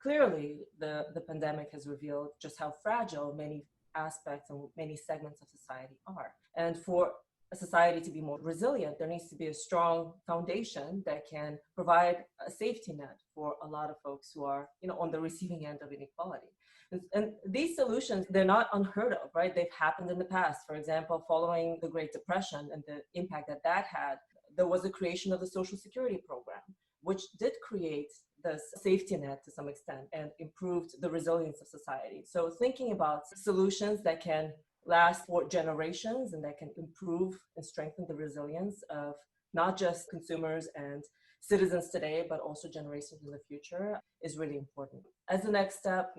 clearly the pandemic has revealed just how fragile many aspects and many segments of society are. And for a society to be more resilient, there needs to be a strong foundation that can provide a safety net for a lot of folks who are, on the receiving end of inequality. And these solutions, they're not unheard of, right? They've happened in the past. For example, following the Great Depression and the impact that that had, there was the creation of the Social Security program, which did create this safety net to some extent and improved the resilience of society. So thinking about solutions that can last for generations and that can improve and strengthen the resilience of not just consumers and citizens today, but also generations in the future is really important. As the next step,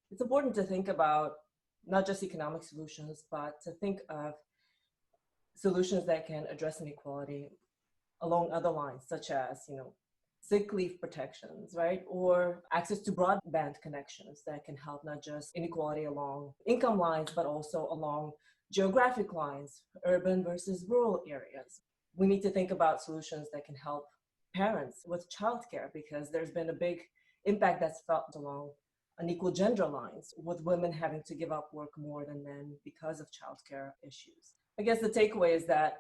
it's important to think about not just economic solutions, but to think of solutions that can address inequality along other lines, such as, sick leave protections, right? Or access to broadband connections that can help not just inequality along income lines, but also along geographic lines, urban versus rural areas. We need to think about solutions that can help parents with childcare, because there's been a big impact that's felt along unequal gender lines, with women having to give up work more than men because of childcare issues. I guess the takeaway is that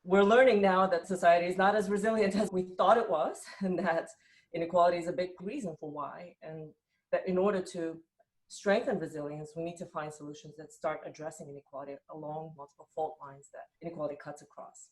we're learning now that society is not as resilient as we thought it was, and that inequality is a big reason for why. And that in order to strengthen resilience, we need to find solutions that start addressing inequality along multiple fault lines that inequality cuts across.